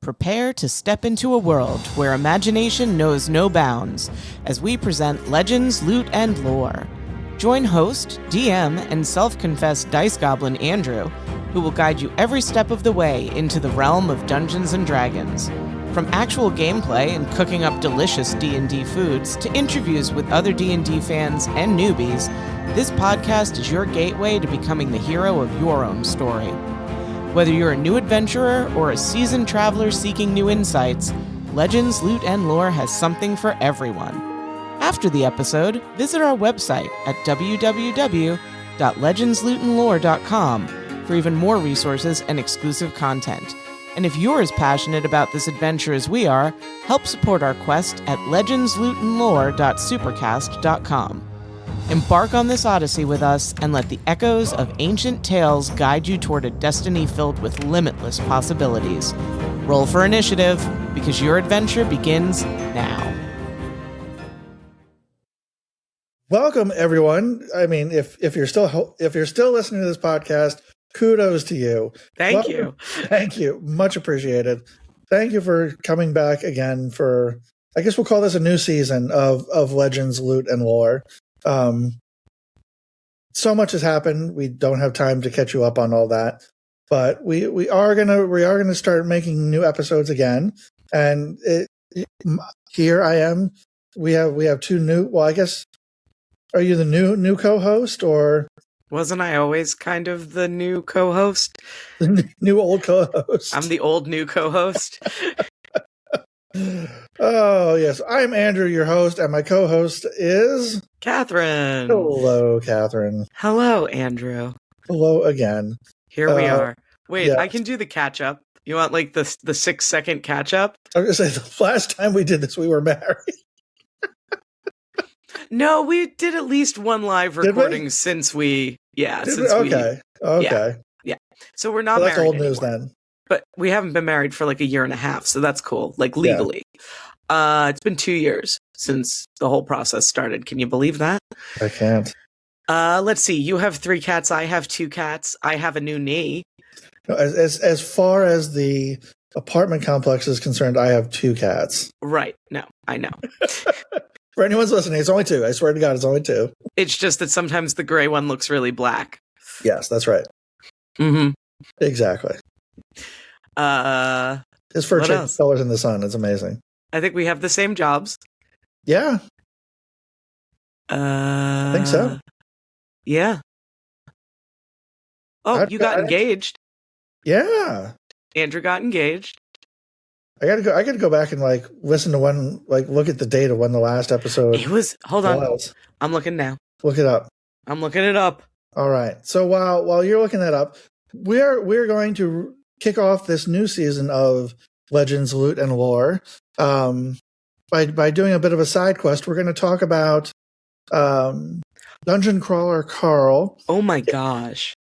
Prepare to step into a world where imagination knows no bounds as we present Legends, Loot, and Lore. Join host, DM, and self-confessed Dice Goblin Andrew, who will guide you every step of the way into the realm of Dungeons & Dragons. From actual gameplay and cooking up delicious D&D foods to interviews with other D&D fans and newbies, this podcast is your gateway to becoming the hero of your own story. Whether you're a new adventurer or a seasoned traveler seeking new insights, Legends, Loot, and Lore has something for everyone. After the episode, visit our website at www.legendslootandlore.com for even more resources and exclusive content. And if you're as passionate about this adventure as we are, help support our quest at legendslootandlore.supercast.com. Embark on this odyssey with us and let the echoes of ancient tales guide you toward a destiny filled with limitless possibilities. Roll for initiative, because your adventure begins now. Welcome, everyone. I mean, if you're still listening to this podcast, kudos to you. Thank you. Thank you. Much appreciated. Thank you for coming back again for, I guess we'll call this a new season of Legends, Loot, and Lore. So much has happened. We don't have time to catch you up on all that, but we are gonna start making new episodes again. And here I am. We have two new. Well, I guess, are you the new co-host, or wasn't I always kind of the new co-host? The new old co-host. I'm the old new co-host. Oh, yes. I'm Andrew, your host, and my co-host is Catherine. Hello, Catherine. Hello, Andrew. Hello again. Here we are. Wait, yeah. I can do the catch-up. You want, like, the 6-second catch-up? I was going to say, the last time we did this, we were married. No, we did at least one live recording since we... Yeah, Okay. Yeah. So we're not married. That's old news anymore. then. But we haven't been married for like a year and a half, so that's cool, like legally. Yeah. It's been 2 years since the whole process started. Can you believe that? I can't. Let's see. You have 3 cats. I have 2 cats. I have a new knee. No, as far as the apartment complex is concerned, I have 2 cats. Right. No, I know. For anyone's listening, it's only 2. I swear to God, it's only 2. It's just that sometimes the gray one looks really black. Yes, that's right. Mm-hmm. Exactly. His fur changes colors in the sun. It's amazing. I think we have the same jobs. Yeah. I think so. Yeah. Oh, you got engaged. Yeah. Andrew got engaged. I gotta go back and listen to look at the date of when the last episode. It was. Hold on. I'm looking now. Look it up. I'm looking it up. All right. So while you're looking that up, we're going to kick off this new season of Legends, Loot, and Lore by doing a bit of a side quest. We're going to talk about Dungeon Crawler Carl. Oh my gosh.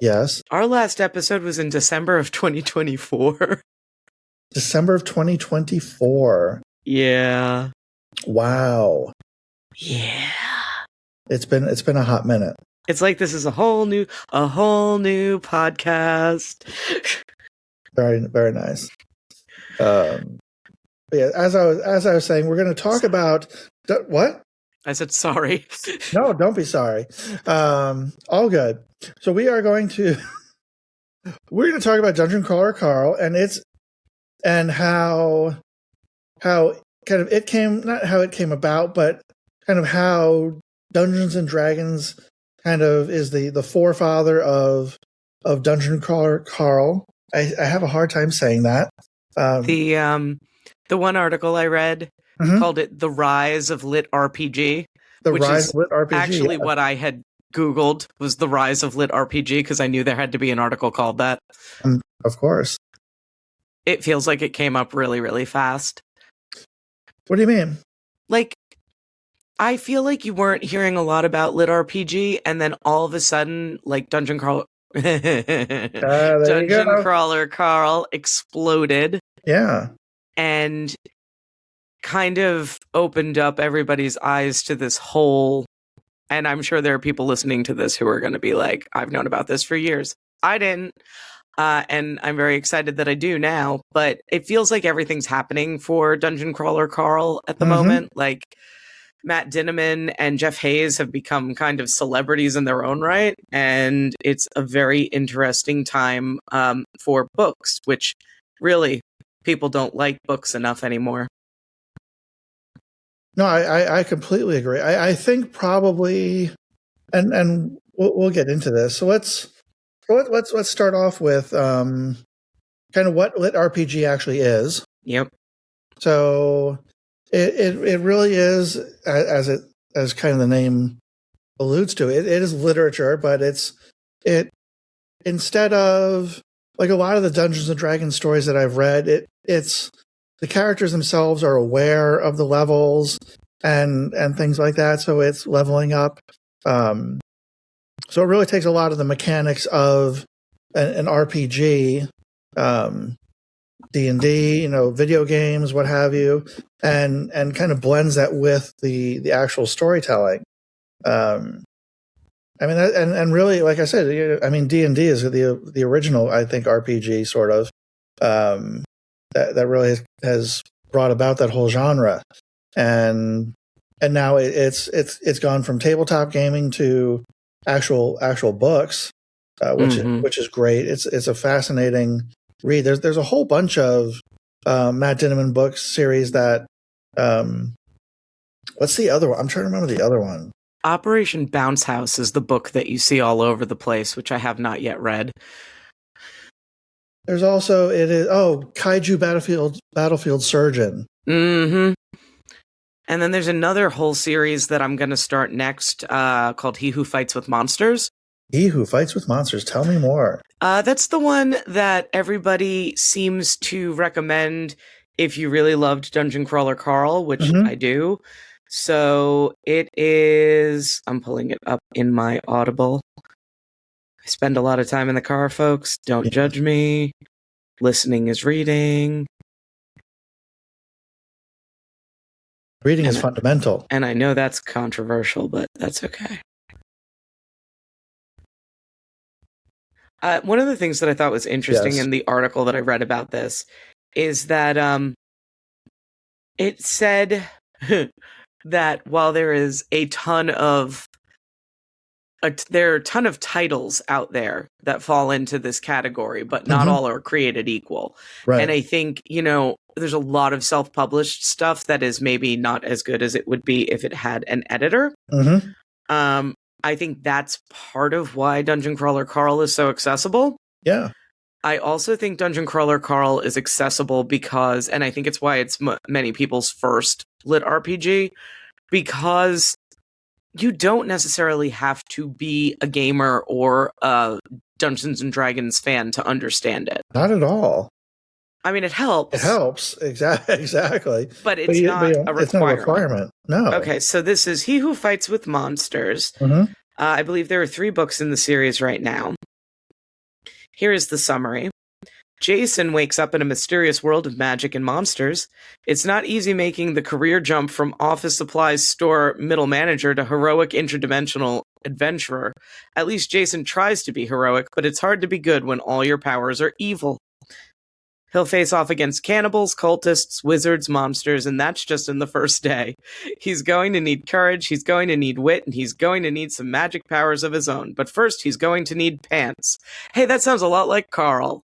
Yes. Our last episode was in December of 2024. December of 2024. Yeah. Wow. Yeah. It's been a hot minute. It's like this is a whole new podcast. Very, very nice. Yeah, as I was saying, we're going to talk about what? I said sorry. No, don't be sorry. All good. So we're going to talk about Dungeon Crawler Carl and how kind of it came, not how it came about, but kind of how Dungeons and Dragons kind of is the forefather of Dungeon Crawler Carl. I have a hard time saying that. The one article I read called it "The Rise of LitRPG." The Rise of LitRPG. Actually, what I had Googled was "The Rise of LitRPG" because I knew there had to be an article called that. Of course. It feels like it came up really, really fast. What do you mean? Like, I feel like you weren't hearing a lot about LitRPG, and then all of a sudden, like Dungeon Crawler Carl exploded. Yeah. And kind of opened up everybody's eyes to this whole, and I'm sure there are people listening to this who are going to be like, I've known about this for years. I didn't. and I'm very excited that I do now. But it feels like everything's happening for Dungeon Crawler Carl at the moment. Like Matt Dinneman and Jeff Hayes have become kind of celebrities in their own right, and it's a very interesting time for books, which really people don't like books enough anymore. No, I completely agree. I think probably, and we'll get into this. So let's start off with kind of what LitRPG actually is. Yep. So it really is, as kind of the name alludes to, it is literature, but it instead of like a lot of the Dungeons and Dragons stories that I've read, it's the characters themselves are aware of the levels and things like that, so it's leveling up. So it really takes a lot of the mechanics of an RPG, D&D, video games, what have you, and kind of blends that with the actual storytelling. I mean, and really, like I said, I mean, D&D is the original, I think, RPG sort of that really has brought about that whole genre, and now it's gone from tabletop gaming to actual books, which is great. It's a fascinating read. There's a whole bunch of Matt Dinneman books series that what's the other one? I'm trying to remember the other one. Operation Bounce House is the book that you see all over the place, which I have not yet read. There's also Kaiju Battlefield Surgeon. Mm-hmm. And then there's another whole series that I'm going to start next called He Who Fights with Monsters. He Who Fights with Monsters. Tell me more. That's the one that everybody seems to recommend if you really loved Dungeon Crawler Carl, which I do. So it is, I'm pulling it up in my Audible. I spend a lot of time in the car, folks. Don't judge me. Listening is reading. Reading is fundamental. And I know that's controversial, but that's okay. One of the things that I thought was interesting in the article that I read about this is that it said that while there is there are a ton of titles out there that fall into this category, but not all are created equal. Right. And I think, there's a lot of self-published stuff that is maybe not as good as it would be if it had an editor. I think that's part of why Dungeon Crawler Carl is so accessible. Yeah. I also think Dungeon Crawler Carl is accessible because, and I think it's why it's many people's first lit RPG, because you don't necessarily have to be a gamer or a Dungeons and Dragons fan to understand it. Not at all. I mean, it helps. It helps, exactly. But it's not a requirement. It's not a requirement, no. Okay, so this is He Who Fights with Monsters. I believe there are 3 books in the series right now. Here is the summary. Jason wakes up in a mysterious world of magic and monsters. It's not easy making the career jump from office supplies store middle manager to heroic interdimensional adventurer. At least Jason tries to be heroic, but it's hard to be good when all your powers are evil. He'll face off against cannibals, cultists, wizards, monsters, and that's just in the first day. He's going to need courage, he's going to need wit, and he's going to need some magic powers of his own. But first, he's going to need pants. Hey, that sounds a lot like Carl.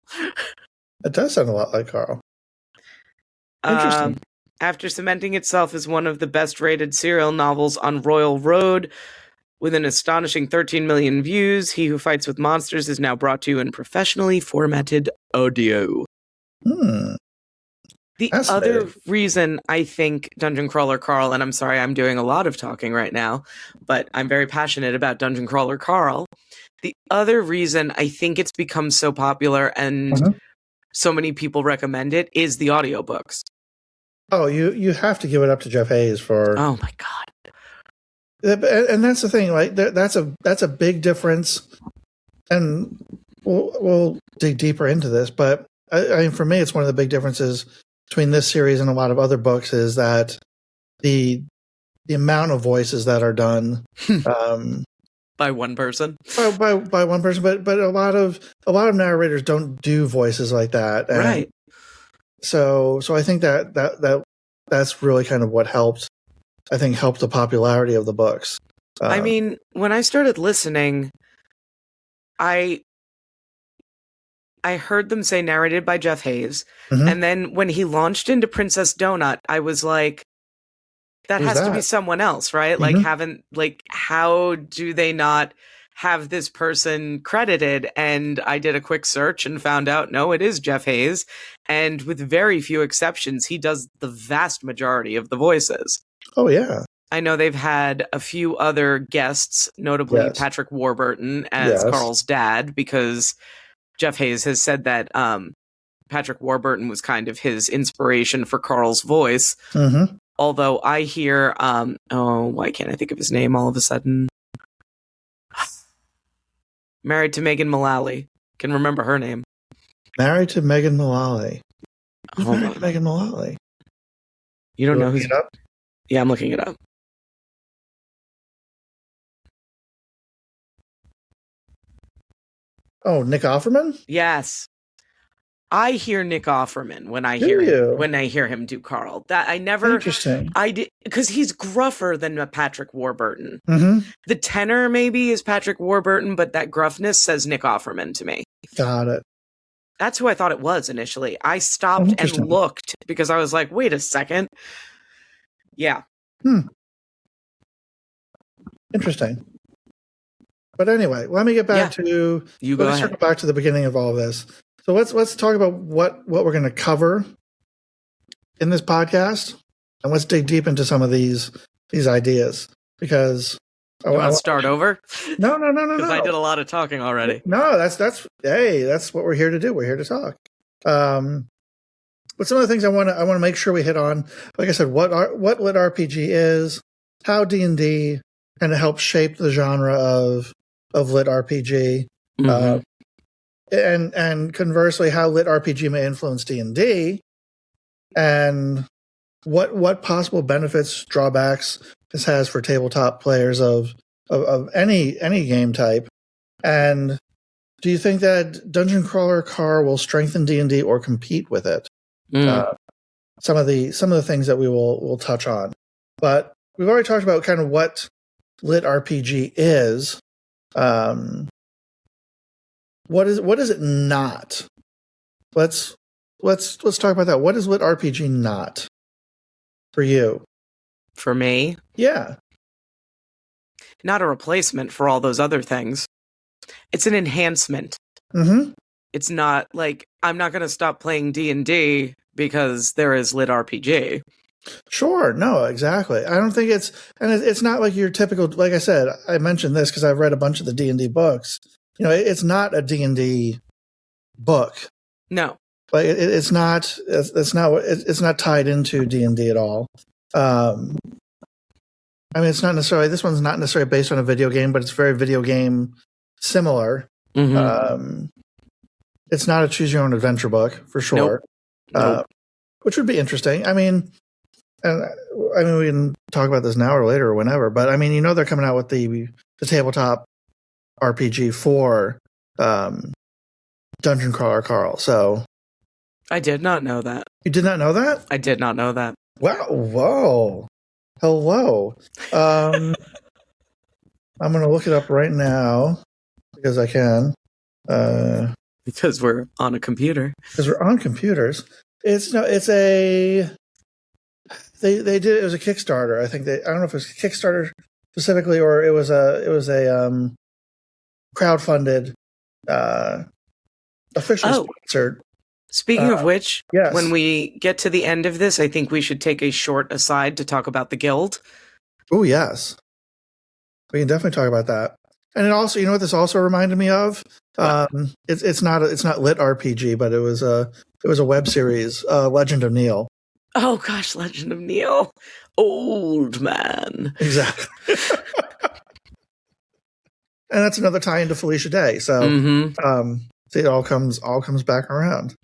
It does sound a lot like Carl. Interesting. After cementing itself as one of the best-rated serial novels on Royal Road, with an astonishing 13 million views, He Who Fights with Monsters is now brought to you in professionally formatted audio. The other reason I think Dungeon Crawler Carl, and I'm sorry I'm doing a lot of talking right now, but I'm very passionate about Dungeon Crawler Carl. The other reason I think it's become so popular and so many people recommend it is the audiobooks. Oh, you have to give it up to Jeff Hayes for... Oh my God. And that's the thing, like that's a big difference, and we'll dig deeper into this, but I mean, for me, it's one of the big differences between this series and a lot of other books is that the amount of voices that are done, by one person. By one person, but a lot of narrators don't do voices like that, and right? So I think that's really kind of what helped. I think helped the popularity of the books. I mean, when I started listening, I heard them say narrated by Jeff Hayes, and then when he launched into Princess Donut, I was like, that has to be someone else, right? Like, how do they not have this person credited? And I did a quick search and found out, no, it is Jeff Hayes. And with very few exceptions, he does the vast majority of the voices. Oh, yeah. I know they've had a few other guests, notably Patrick Warburton as Carl's dad, because Jeff Hayes has said that Patrick Warburton was kind of his inspiration for Carl's voice. Although I hear, why can't I think of his name all of a sudden? Married to Megan Mullally. Can remember her name. Married to Megan Mullally. Who's Hold married to Megan Mullally? You don't know who's... it up? Yeah, I'm looking it up. Oh, Nick Offerman? Yes. I hear Nick Offerman when I hear him do Carl. That I never Interesting. I did because he's gruffer than Patrick Warburton. Mm-hmm. The tenor maybe is Patrick Warburton, but that gruffness says Nick Offerman to me. Got it. That's who I thought it was initially. I stopped and looked because I was like, wait a second. Yeah. Interesting. But anyway, let me get back to circle back to the beginning of all of this. So let's talk about what we're going to cover in this podcast, and let's dig deep into some of these ideas because you want to start over? No. Because I did a lot of talking already. No, that's what we're here to do. We're here to talk. But some of the things I want to make sure we hit on, like I said, what LitRPG is, how D&D kind of helps shape the genre of LitRPG. And conversely, how LitRPG may influence D&D, and what possible benefits, drawbacks this has for tabletop players of any game type. And do you think that Dungeon Crawler Carl will strengthen D&D or compete with it? Some of the things that we'll touch on, but we've already talked about kind of what LitRPG is. What is it not? Let's talk about that. What is LitRPG not for you? For me? Yeah. Not a replacement for all those other things. It's an enhancement. It's not like I'm not going to stop playing D&D because there is LitRPG. Sure. No, exactly. I don't think it's not like your typical, like I said, I mentioned this because I've read a bunch of the D&D books. You know, it's not a D&D book. No. Like it's not tied into D&D at all. I mean, it's not necessarily, this one's not necessarily based on a video game, but it's very video game similar. It's not a choose your own adventure book for sure. Nope. Which would be interesting. I mean, we can talk about this now or later or whenever, but I mean, they're coming out with the tabletop RPG for Dungeon Crawler Carl. So I did not know that. You did not know that? I did not know that. Wow. Whoa. Hello. I'm going to look it up right now because I can. Because we're on a computer. Because we're on computers. They did it was a Kickstarter. I don't know if it was a Kickstarter specifically or it was a crowdfunded official sponsored. Speaking of which, yes. When we get to the end of this, I think we should take a short aside to talk about the guild. Oh, yes. We can definitely talk about that. And it also, what this also reminded me of? It's not LitRPG, but it was a web series, Legend of Neil. Oh gosh, Legend of Neil. Old man. Exactly. And that's another tie into Felicia Day. So see, it all comes back around.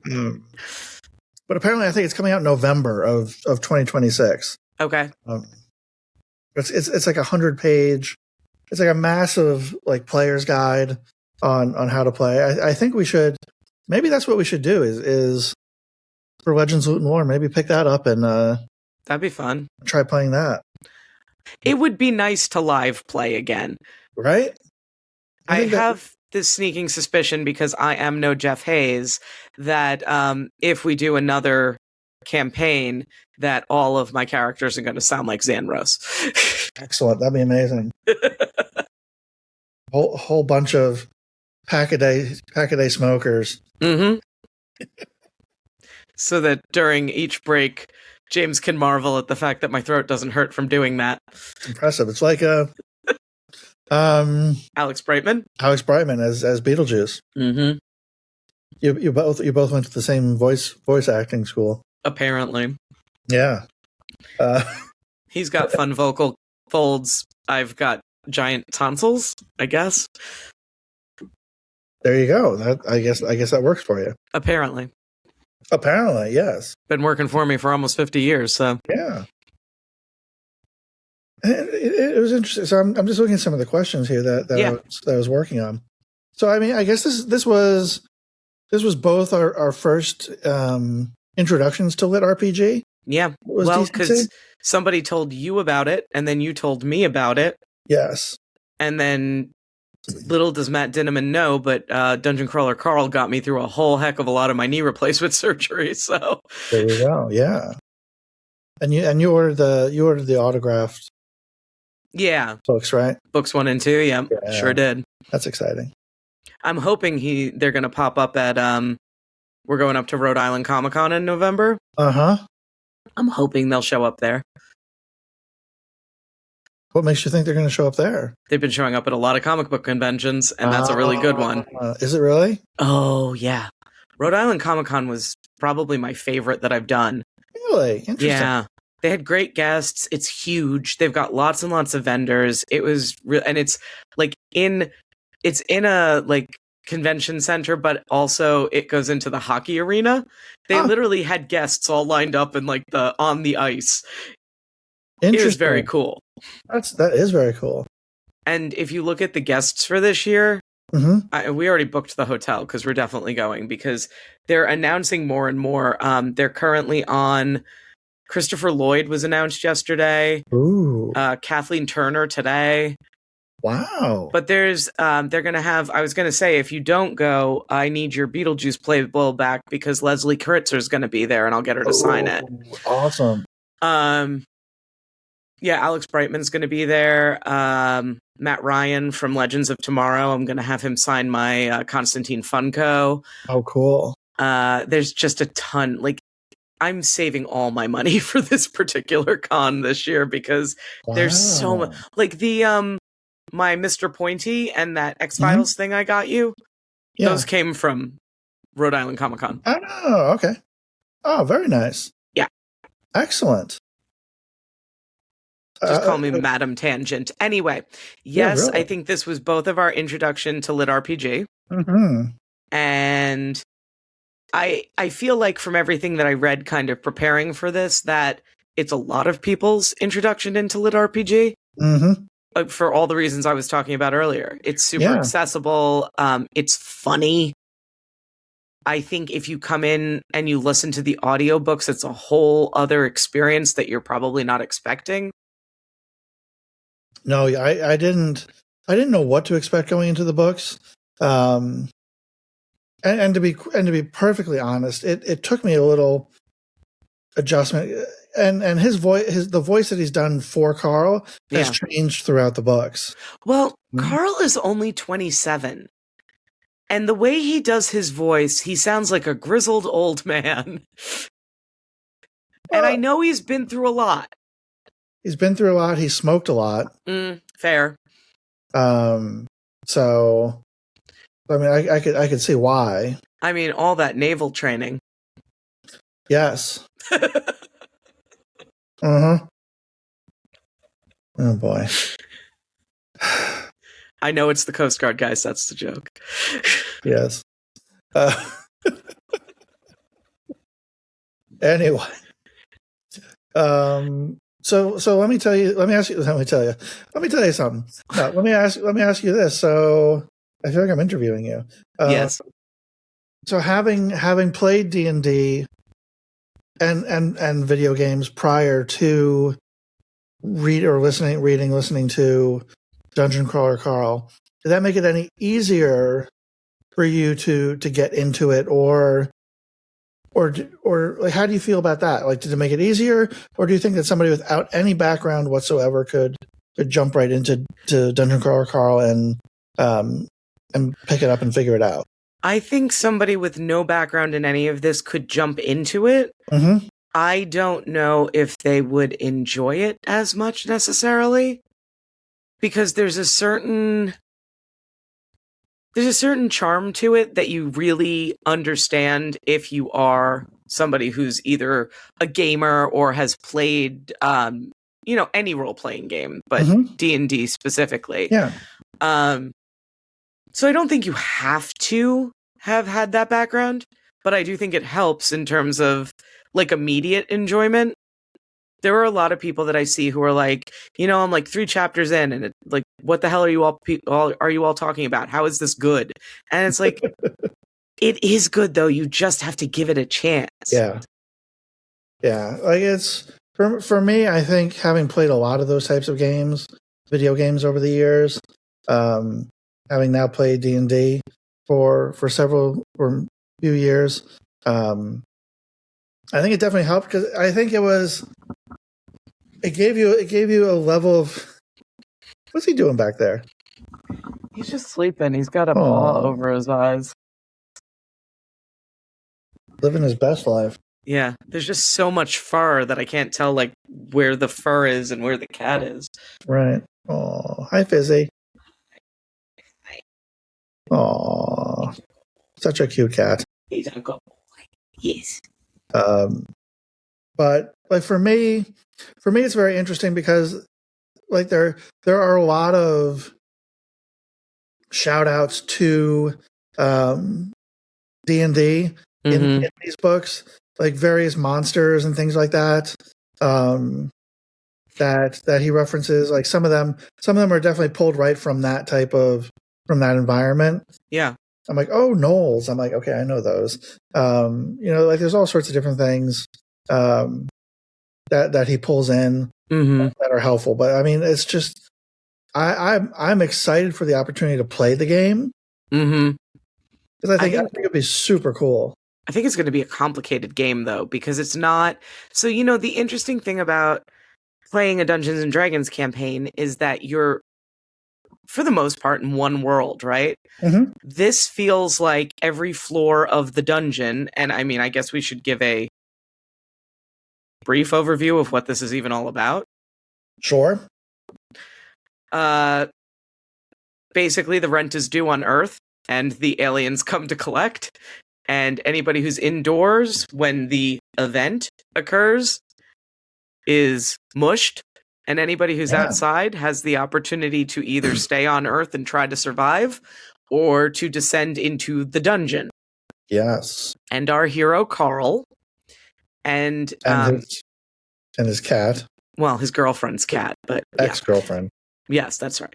But apparently I think it's coming out in November of 2026. Okay. It's like a 100-page it's like a massive like player's guide on how to play. I think we should, maybe that's what we should do is for Legends, Loot, and Lore, maybe pick that up and that'd be fun. Try playing that. It would be nice to live play again. Right? I have this sneaking suspicion, because I am no Jeff Hayes, that if we do another campaign, that all of my characters are going to sound like Xanros. Excellent. That'd be amazing. whole bunch of pack-a-day smokers. Mm-hmm. So that during each break, James can marvel at the fact that my throat doesn't hurt from doing that. It's impressive. It's like Alex Brightman. Alex Brightman as Beetlejuice. Mm-hmm. You both went to the same voice acting school. Apparently. Yeah. He's got fun vocal folds. I've got giant tonsils, I guess. There you go. I guess that works for you. Apparently, yes. Been working for me for almost 50 years, so. Yeah. It was interesting. So I'm just looking at some of the questions here that I was working on. So I mean, I guess this was both our first introductions to LitRPG. Yeah. Well, because somebody told you about it, and then you told me about it. Yes. And then, little does Matt Dinneman know, but Dungeon Crawler Carl got me through a whole heck of a lot of my knee replacement surgery. So there you go. Yeah. And you ordered the autographed. Yeah. Books, right? Books 1 and 2. Yeah. Sure did. That's exciting. I'm hoping they're going to pop up at we're going up to Rhode Island Comic-Con in November. Uh-huh. I'm hoping they'll show up there. What makes you think they're going to show up there? They've been showing up at a lot of comic book conventions, and that's a really good one. Is it really? Oh, yeah. Rhode Island Comic-Con was probably my favorite that I've done. Really? Interesting. Yeah. They had great guests. It's huge. They've got lots and lots of vendors. It was real, and it's like it's in a like convention center, but also it goes into the hockey arena. They literally had guests all lined up and like on the ice. It was very cool. That is very cool. And if you look at the guests for this year, we already booked the hotel because we're definitely going, because they're announcing more and more. They're currently on. Christopher Lloyd was announced yesterday. Ooh. Kathleen Turner today. Wow. But there's they're going to have, I was going to say, if you don't go, I need your Beetlejuice playbill back, because Leslie Kuritzer's is going to be there and I'll get her to sign it. Awesome. Yeah, Alex Brightman's going to be there. Matt Ryan from Legends of Tomorrow. I'm going to have him sign my Constantine Funko. Oh, cool. There's just a ton. Like, I'm saving all my money for this particular con this year, because there's so much. Like my Mr. Pointy and that X-Files thing I got you, those came from Rhode Island Comic-Con. Oh, okay. Oh, very nice. Yeah. Excellent. Just call me Madam Tangent. Anyway, yes, really. I think this was both of our introduction to LitRPG. Mm-hmm. And I feel like from everything that I read kind of preparing for this, that it's a lot of people's introduction into LitRPG. Mm-hmm. For all the reasons I was talking about earlier. It's super accessible. It's funny. I think if you come in and you listen to the audiobooks, it's a whole other experience that you're probably not expecting. No, I didn't know what to expect going into the books. And to be perfectly honest, it took me a little adjustment. And the voice that he's done for Carl has changed throughout the books. Well, Carl is only 27. And the way he does his voice, he sounds like a grizzled old man. And I know he's been through a lot. He's been through a lot. He smoked a lot. Fair. So, I mean, I could see why. I mean, all that naval training. Yes. Uh-huh. Oh, boy. I know it's the Coast Guard, guys. That's the joke. Yes. Anyway. So let me tell you. Let me tell you something. No, let me ask you this. So I feel like I'm interviewing you. Yes. So having played D&D and video games prior to listening to Dungeon Crawler Carl, did that make it any easier for you to get into it, or like, how do you feel about that? Like, did it make it easier, or do you think that somebody without any background whatsoever could jump right into Dungeon Crawler Carl and pick it up and figure it out? I think somebody with no background in any of this could jump into it. Mm-hmm. I don't know if they would enjoy it as much necessarily, because there's a certain charm to it that you really understand if you are somebody who's either a gamer or has played any role-playing game, but D&D specifically. Yeah. So I don't think you have to have had that background, but I do think it helps in terms of like immediate enjoyment. There are a lot of people that I see who are like, I'm like 3 chapters in, and like, what the hell are you all talking about? How is this good? And it's like, it is good though. You just have to give it a chance. Yeah. Yeah. Like, it's for me, I think, having played a lot of those types of games, video games over the years, having now played D&D for a few years, I think it definitely helped, because I think it gave you a level of, what's he doing back there? He's just sleeping. He's got a paw over his eyes. Living his best life. Yeah, there's just so much fur that I can't tell like where the fur is and where the cat is. Right. Oh, hi, Fizzy. Oh, such a cute cat. He's a good boy. Yes. But like for me, it's very interesting because like there are a lot of shout outs to D&D in these books, like various monsters and things like that. That he references, like some of them are definitely pulled right from that environment. Yeah. I'm like, oh, gnolls. I'm like, okay, I know those. Like there's all sorts of different things that he pulls in that are helpful. But I mean, it's just I'm excited for the opportunity to play the game, because I think it'd be super cool. I think it's going to be a complicated game though, because it's not. So the interesting thing about playing a Dungeons and Dragons campaign is that you're, for the most part, in one world, right? Mm-hmm. This feels like every floor of the dungeon, and I mean, I guess we should give a brief overview of what this is even all about. Sure. Basically, the rent is due on Earth, and the aliens come to collect, and anybody who's indoors when the event occurs is mushed, and anybody who's outside has the opportunity to either stay on Earth and try to survive, or to descend into the dungeon. Yes. And our hero, Carl, and his cat. Well, his girlfriend's cat, but ex-girlfriend. Yes, that's right.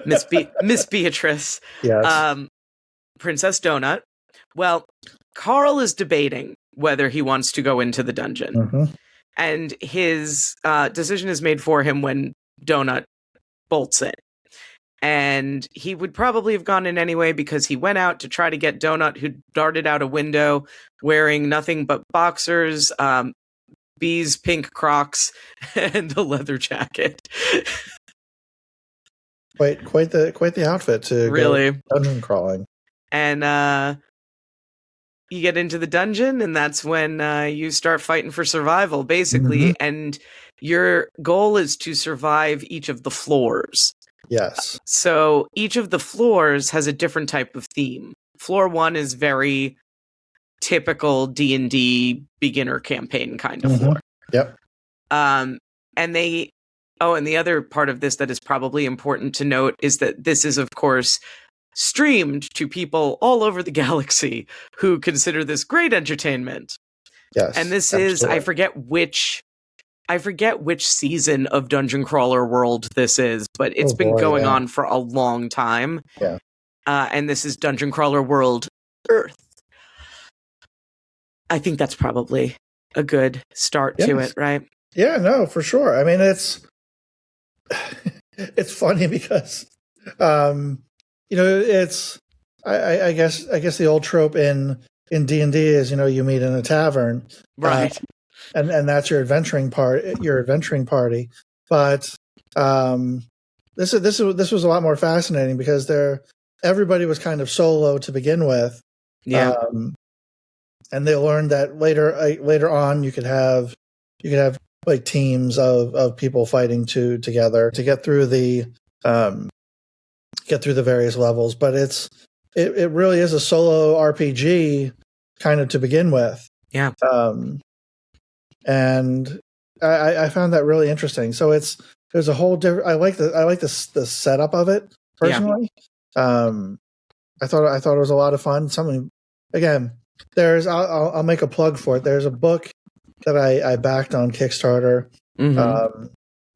Miss Beatrice. Yes. Princess Donut. Well, Carl is debating whether he wants to go into the dungeon. And his decision is made for him when Donut bolts in. And he would probably have gone in anyway, because he went out to try to get Donut, who darted out a window wearing nothing but boxers, bees, pink Crocs, and a leather jacket. Quite the outfit to really go dungeon crawling. And you get into the dungeon, and that's when you start fighting for survival, basically. And your goal is to survive each of the floors. Yes. So each of the floors has a different type of theme. Floor 1 is very typical D&D beginner campaign kind of floor. Yep. And the other part of this that is probably important to note is that this is, of course, streamed to people all over the galaxy who consider this great entertainment. Yes. And this absolutely. is, I forget which I forget which season of Dungeon Crawler World this is, but it's been going on for a long time. Yeah. And this is Dungeon Crawler World Earth. I think that's probably a good start to it, right? Yeah, no, for sure. I mean, it's funny because, it's I guess the old trope in D&D is you meet in a tavern, right? And that's your adventuring party. But this was a lot more fascinating because everybody was kind of solo to begin with. Yeah. And they learned that later on you could have like teams of people fighting together to get through the various levels. But it really is a solo RPG kind of to begin with. Yeah. And I found that really interesting. So there's a whole different. I like the setup of it personally. Yeah. I thought it was a lot of fun. Something again. I'll make a plug for it. There's a book that I backed on Kickstarter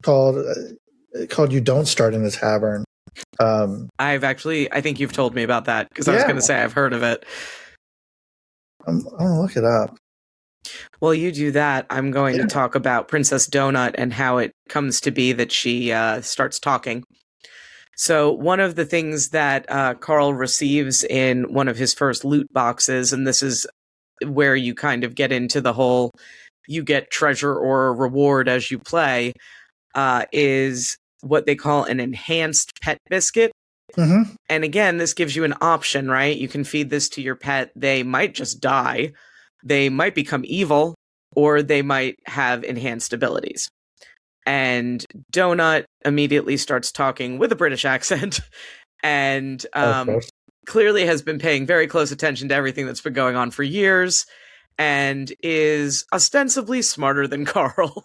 called "You Don't Start in a Tavern." I think you've told me about that because I was going to say I've heard of it. I'm gonna look it up. While you do that, I'm going to talk about Princess Donut and how it comes to be that she starts talking. So one of the things that Carl receives in one of his first loot boxes, and this is where you kind of get into the whole you get treasure or a reward as you play, is what they call an enhanced pet biscuit. Mm-hmm. And again, this gives you an option, right? You can feed this to your pet. They might just die. They might become evil, or they might have enhanced abilities. And Donut immediately starts talking with a British accent and clearly has been paying very close attention to everything that's been going on for years and is ostensibly smarter than Carl.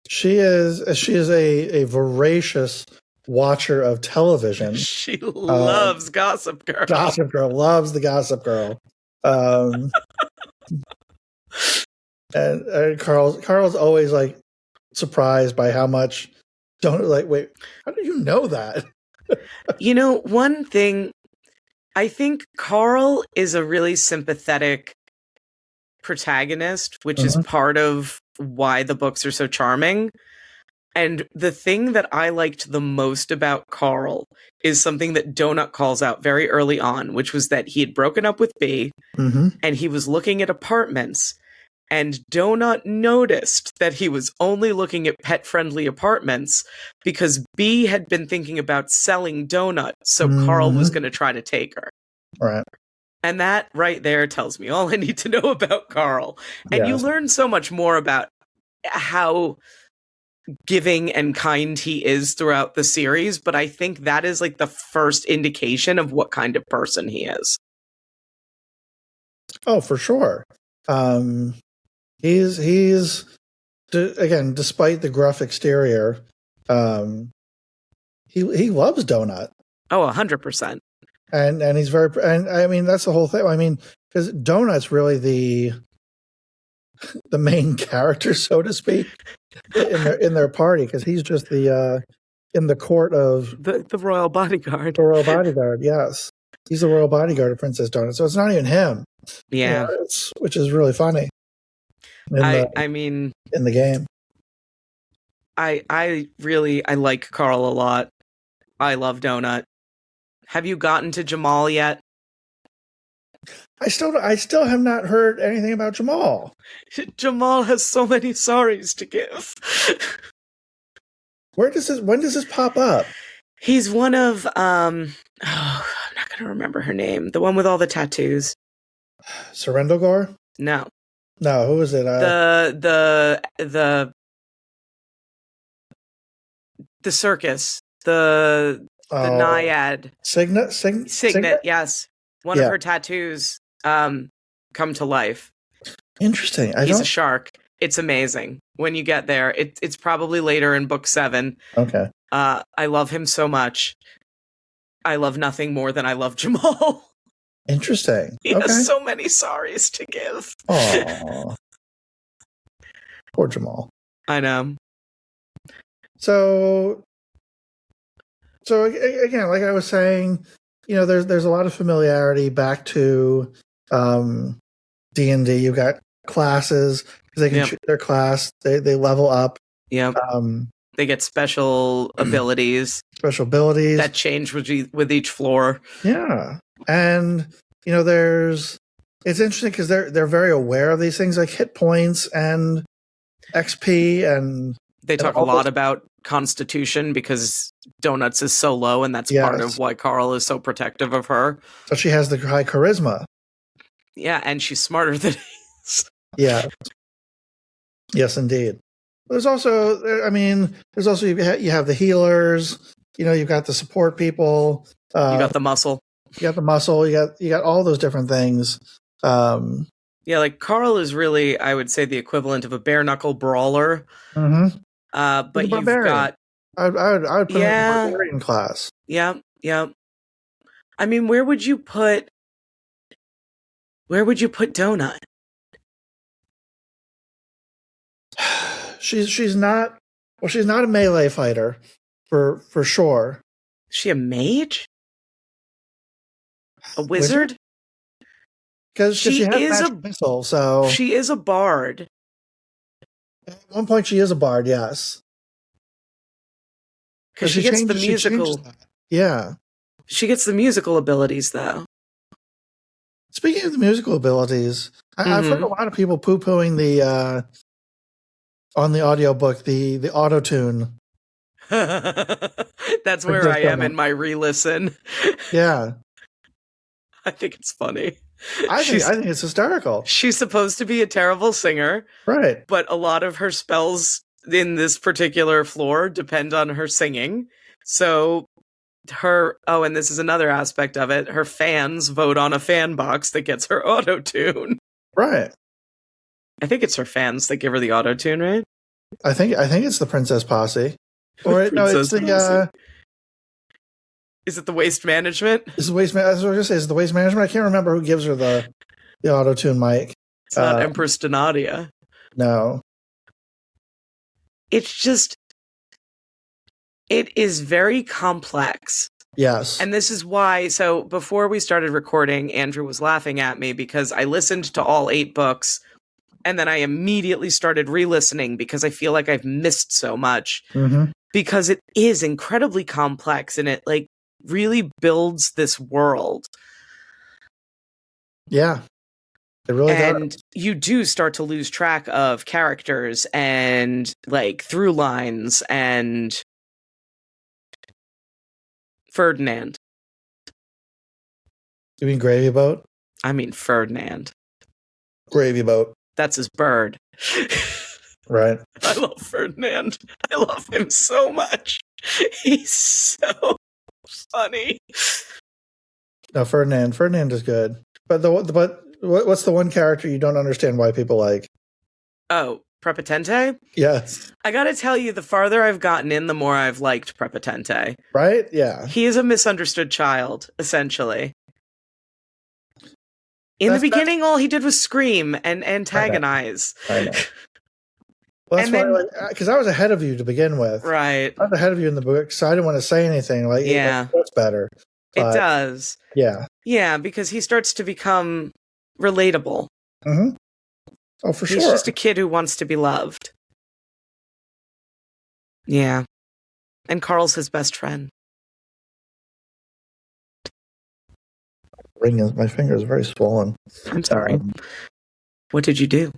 She is a voracious watcher of television. She loves Gossip Girl. Gossip Girl loves the Gossip Girl. And Carl's always like surprised by how much wait, how do you know that? One thing, I think Carl is a really sympathetic protagonist, which is part of why the books are so charming. And the thing that I liked the most about Carl is something that Donut calls out very early on, which was that he had broken up with B and he was looking at apartments. And Donut noticed that he was only looking at pet-friendly apartments because B had been thinking about selling Donut, so Carl was going to try to take her. Right. And that right there tells me all I need to know about Carl. And you learn so much more about how giving and kind he is throughout the series, but I think that is like the first indication of what kind of person he is. Oh, for sure. He's again, despite the gruff exterior, he loves Donut. Oh, 100%. And he's very, and I mean, that's the whole thing. I mean, because Donut's really the main character, so to speak, in their party, because he's just the in the court of the royal bodyguard. The royal bodyguard, yes, he's the royal bodyguard of Princess Donut. So it's not even him. Yeah, which is really funny. I mean, in the game, I really like Carl a lot. I love Donut. Have you gotten to Jamal yet? I still have not heard anything about Jamal. Jamal has so many sorries to give. When does this pop up? He's one of I'm not gonna remember her name. The one with all the tattoos. Serendogor? No. No, who is it? The circus. The naiad. Signet, yes. One of her tattoos come to life. Interesting. He's a shark. It's amazing. When you get there, it's probably later in book 7. Okay. I love him so much. I love nothing more than I love Jamal. Interesting. He has so many sorries to give. Aww. Poor Jamal. I know. So again, like I was saying, there's a lot of familiarity back to D&D. You've got classes because they can choose their class. They level up. Yeah. They get special abilities. Special abilities that change with each floor. Yeah, and it's interesting because they're very aware of these things like hit points and XP, and they talk a lot about Constitution because Donuts is so low, and that's part of why Carl is so protective of her. So she has the high charisma. Yeah, and she's smarter than he is. Yeah. Yes, indeed. There's also, you have the healers. You've got the support people. You got the muscle. You got the muscle. You got all those different things. Yeah, like Carl is really, I would say, the equivalent of a bare knuckle brawler. Mm-hmm. But you've got. I would put him in the barbarian class. Yeah, yeah. I mean, where would you put Donut? She's not a melee fighter for sure. Is she a mage? A wizard? Because she has a missile, so she is a bard. At one point, she is a bard, yes. Because she gets the musical. Yeah, she gets the musical abilities, though. Speaking of the musical abilities, I've heard a lot of people poo-pooing the on the audiobook the auto-tune. That's where I am in my re-listen. Yeah. I think it's funny. I think it's hysterical. She's supposed to be a terrible singer. Right. But a lot of her spells in this particular floor depend on her singing. So and this is another aspect of it, her fans vote on a fan box that gets her auto-tune. Right. I think it's her fans that give her the auto-tune, right? I think it's the Princess Posse. Or it's the Is it the Waste Management? It's the Waste Management. That's what I was going to say. Is it the Waste Management? I can't remember who gives her the auto-tune mic. It's not Empress Donadia. No. It's just, it is very complex. Yes. And this is why, so before we started recording, Andrew was laughing at me because I listened to all 8 books and then I immediately started re-listening because I feel like I've missed so much. Mm-hmm. Because it is incredibly complex and it like really builds this world. Yeah. It really does. And you do start to lose track of characters and like through lines and Ferdinand. You mean Gravy Boat? I mean Ferdinand. Gravy Boat. That's his bird. Right. I love Ferdinand. I love him so much. He's so funny. No, Ferdinand is good. But what's the one character you don't understand why people like? Oh, Prepotente? Yes. I gotta tell you, the farther I've gotten in, the more I've liked Prepotente. Right? Yeah. He is a misunderstood child, essentially. In the beginning, all he did was scream and antagonize. I know. Well, that's why, because I was ahead of you to begin with. Right. I was ahead of you in the book, so I didn't want to say anything. Like, yeah, that's better. But, it does. Yeah. Yeah, because he starts to become relatable. Mm-hmm. Oh, for sure. He's just a kid who wants to be loved. Yeah. And Carl's his best friend. My finger is very swollen. I'm sorry. What did you do?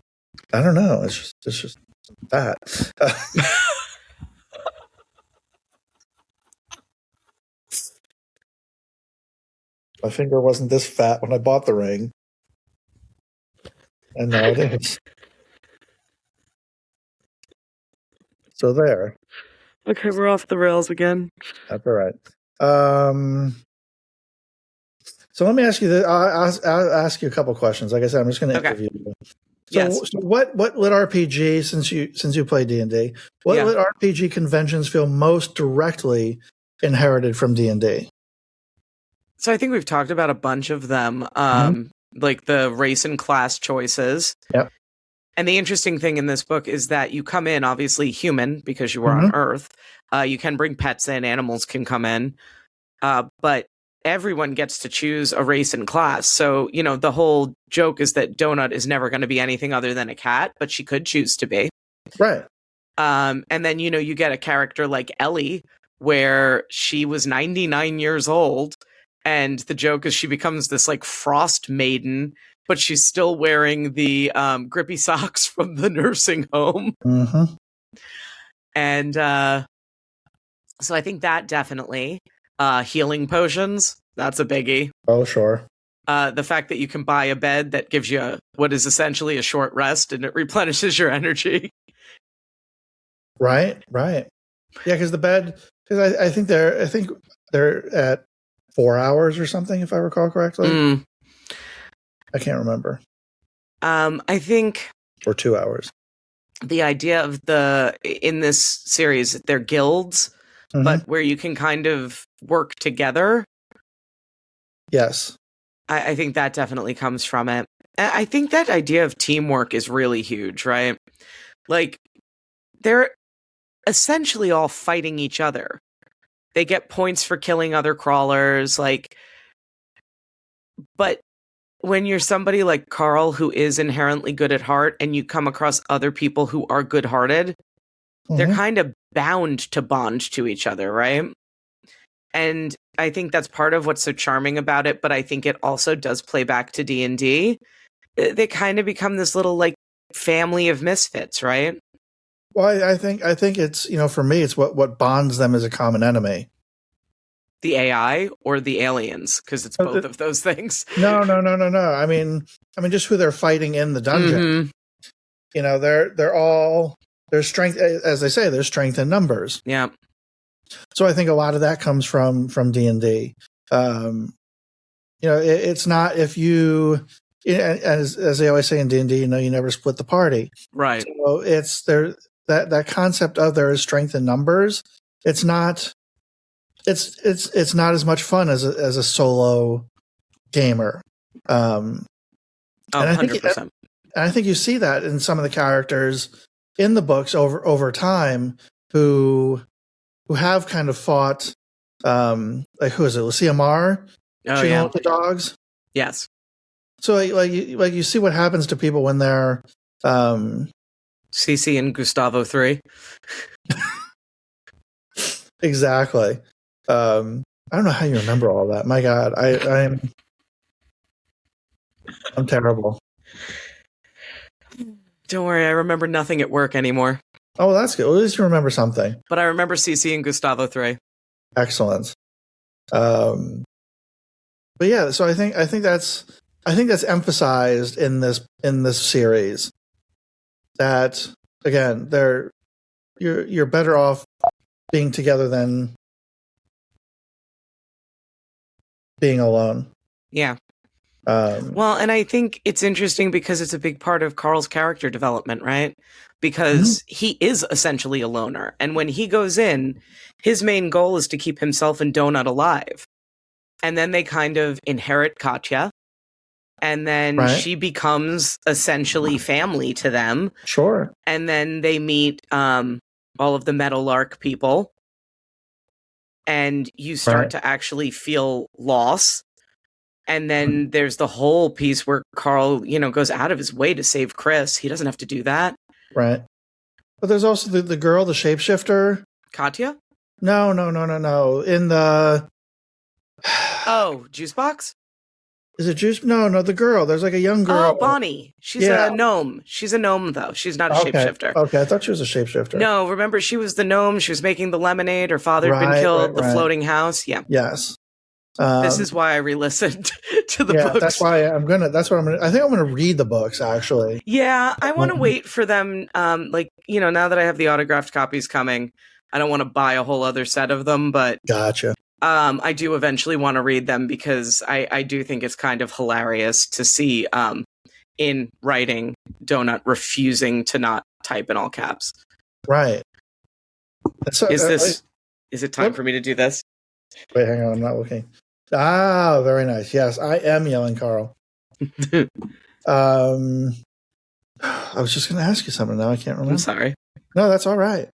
I don't know. It's just that. My finger wasn't this fat when I bought the ring. And now it is. So there. Okay, we're off the rails again. That's all right. So let me ask you this. I'll ask you a couple questions. Like I said, I'm just going to interview you. So what LitRPG, since you play D&D, what LitRPG conventions feel most directly inherited from D&D? So I think we've talked about a bunch of them, like the race and class choices. Yep. And the interesting thing in this book is that you come in, obviously human, because you were on Earth. You can bring pets in, animals can come in. But everyone gets to choose a race and class. So, the whole joke is that Donut is never going to be anything other than a cat, but she could choose to be. Right. And then, you get a character like Ellie, where she was 99 years old. And the joke is she becomes this like frost maiden, but she's still wearing the grippy socks from the nursing home. Mm-hmm. And so I think that definitely. Healing potions, that's a biggie. Oh, sure. The fact that you can buy a bed that gives you what is essentially a short rest and it replenishes your energy. Right. Yeah, because the bed, because I think they're at 4 hours or something, if I recall correctly. I can't remember. I think, or 2 hours. The idea of in this series, they're guilds, but where you can kind of work together. Yes. I think that definitely comes from it. I think that idea of teamwork is really huge, right? Like, they're essentially all fighting each other. They get points for killing other crawlers, but when you're somebody like Carl, who is inherently good at heart, and you come across other people who are good-hearted, they're kind of bound to bond to each other, right? And I think that's part of what's so charming about it, but I think it also does play back to D&D. They kind of become this little, like, family of misfits, right? Well, I think it's, for me, it's what bonds them as a common enemy. The AI or the aliens, because it's both of those things. No. I mean, just who they're fighting in the dungeon. There's strength, as they say, there's strength in numbers. Yeah. So I think a lot of that comes from D&D. It's not if you, as they always say in D&D, you never split the party. Right. So it's there that concept of there is strength in numbers. It's not. It's not as much fun as a solo gamer. 100%. And I think you see that in some of the characters in the books over time who have kind of fought, like, who is it? Lucia Marr? Oh, yeah. With the dogs. Yes. So like you see what happens to people when they're Cece and Gustavo 3. Exactly. I don't know how you remember all that. My God, I'm terrible. Don't worry, I remember nothing at work anymore. Oh, that's good. Well, at least you remember something. But I remember CC and Gustavo 3. Excellent. But yeah, so I think that's emphasized in this series. That again, you're better off being together than being alone. Yeah. Well, and I think it's interesting because it's a big part of Carl's character development, right? Because he is essentially a loner. And when he goes in, his main goal is to keep himself and Donut alive. And then they kind of inherit Katya. And then she becomes essentially family to them. Sure. And then they meet all of the Meadowlark people. And you start to actually feel loss. And then there's the whole piece where Carl, goes out of his way to save Chris. He doesn't have to do that. Right. But there's also the girl, the shapeshifter. Katya? No. In the... Oh, Juicebox? Is it Juice? No, the girl. There's like a young girl. Oh, Bonnie. She's a gnome. She's a gnome, though. She's not a shapeshifter. Okay, I thought she was a shapeshifter. No, remember, she was the gnome. She was making the lemonade. Her father had been killed. The floating house. Yeah. Yes. This is why I re-listened to the books. That's why I think I'm gonna read the books, actually. Yeah, I want to wait for them. Now that I have the autographed copies coming, I don't want to buy a whole other set of them, but gotcha. I do eventually want to read them because I do think it's kind of hilarious to see in writing Donut refusing to not type in all caps. Right. Is it time for me to do this? Wait, hang on, I'm not looking. Ah, very nice. Yes, I am yelling, Carl. I was just going to ask you something. Now I can't remember. I'm sorry. No, that's all right.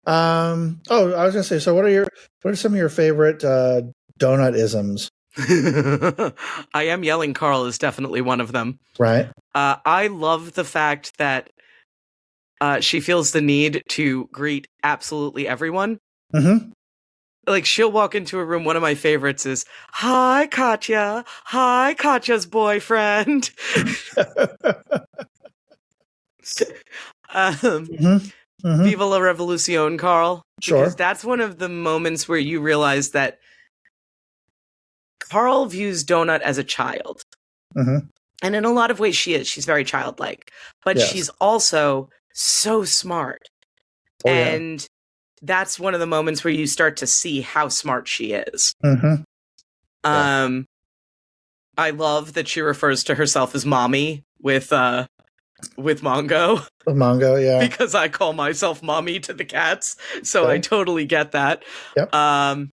I was going to say. So, what are some of your favorite donut isms? I am yelling Carl is definitely one of them. Right. I love the fact that she feels the need to greet absolutely everyone. Mm-hmm. Like, she'll walk into a room. One of my favorites is, "Hi, Katya. Hi, Katya's boyfriend." Mm-hmm. Mm-hmm. Viva la Revolucion, Carl. Sure. Because that's one of the moments where you realize that Carl views Donut as a child. Mm-hmm. And in a lot of ways, she is. She's very childlike. But Yes. she's also so smart. Oh, and that's one of the moments where you start to see how smart she is. Mm-hmm. Yeah. I love that she refers to herself as mommy with Mongo. With Mongo, yeah. Because I call myself mommy to the cats, so Okay. I totally get that. Yep. I'm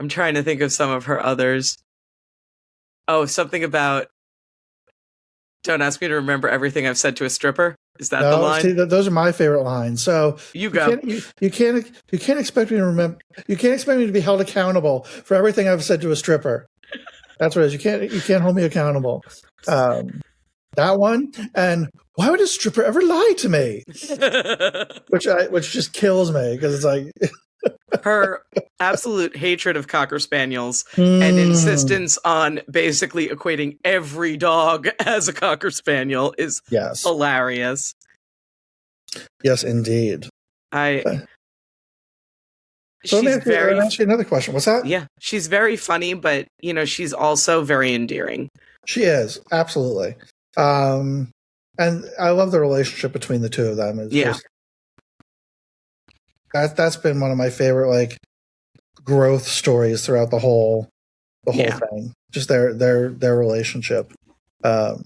trying to think of some of her others. Oh, something about don't ask me to remember everything I've said to a stripper. Is that the line? See, those are my favorite lines. So you go. You can't expect me to remember. You can't expect me to be held accountable for everything I've said to a stripper. That's what it is. You can't hold me accountable. That one, and why would a stripper ever lie to me? which just kills me because it's like her absolute hatred of Cocker Spaniels and insistence on basically equating every dog as a Cocker Spaniel is hilarious. Yes, indeed. So let me ask you another question. What's that? Yeah, she's very funny, but she's also very endearing. She is, absolutely. And I love the relationship between the two of them. It's just, that's been one of my favorite growth stories throughout the whole thing. Just their relationship. When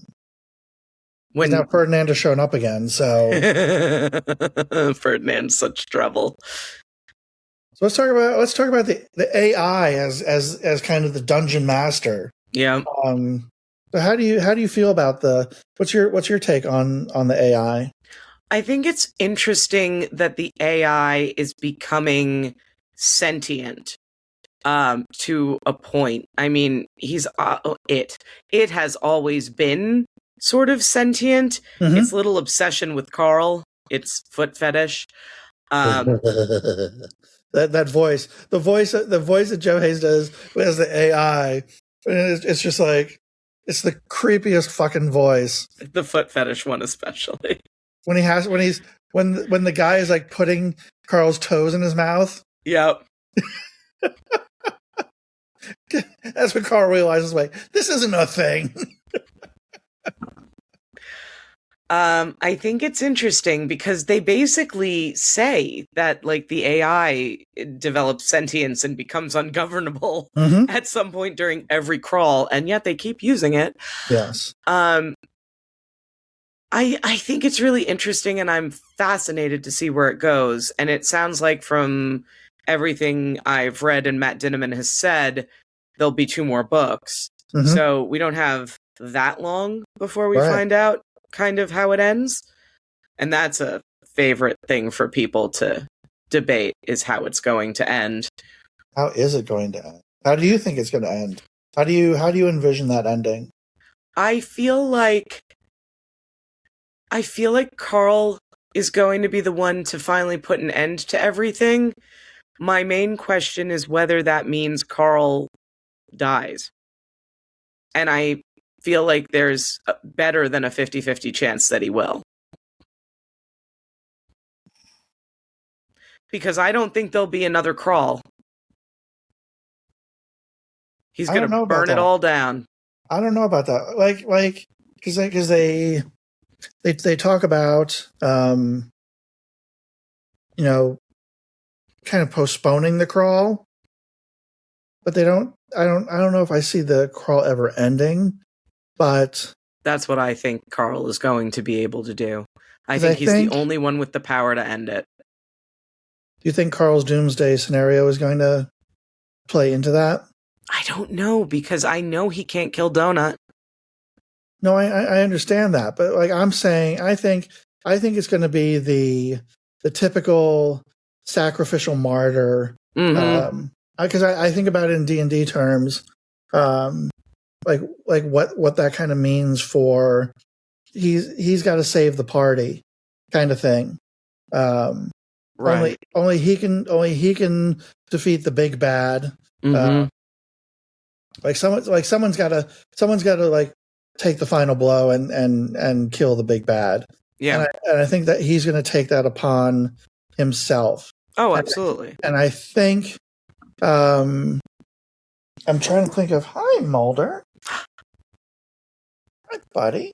now Ferdinand is showing up again, so Ferdinand's such trouble. So let's talk about the AI as kind of the dungeon master. Yeah. So how do you feel about what's your take on the AI? I think it's interesting that the AI is becoming sentient to a point. I mean, it has always been sort of sentient. Mm-hmm. Its little obsession with Carl, its foot fetish. That voice, the voice that Joe Hayes does as the AI, it's just like, it's the creepiest fucking voice. The foot fetish one, especially when the guy is like putting Carl's toes in his mouth. Yep. That's when Carl realizes, wait, this isn't a thing. I think it's interesting because they basically say that the AI develops sentience and becomes ungovernable at some point during every crawl, and yet they keep using it. Yes. I think it's really interesting, and I'm fascinated to see where it goes. And it sounds like from everything I've read and Matt Dinneman has said, there'll be 2 more books. So we don't have that long before we find out kind of how it ends. And that's a favorite thing for people to debate, is how it's going to end. How is it going to end? How do you think it's going to end? How do you envision that ending? I feel like Carl is going to be the one to finally put an end to everything. My main question is whether that means Carl dies. And I feel like there's better than a 50-50 chance that he will. Because I don't think there'll be another crawl. He's going to burn it all down. I don't know about that. Because they talk about kind of postponing the crawl, but they don't. I don't know if I see the crawl ever ending. But that's what I think Carl is going to be able to do. I think he's the only one with the power to end it. Do you think Carl's doomsday scenario is going to play into that? I don't know, because I know he can't kill Donut. No, I understand that, but like I'm saying, I think it's going to be the typical sacrificial martyr. Mm-hmm. Because I think about it in D&D terms, um, like what that kind of means for he's got to save the party, kind of thing. Right. Only he can defeat the big bad. Mm-hmm. Someone's got to like take the final blow and kill the big bad. Yeah. And I think that he's going to take that upon himself. Oh, absolutely. And I think I'm trying to think of hi Mulder. Hi, buddy.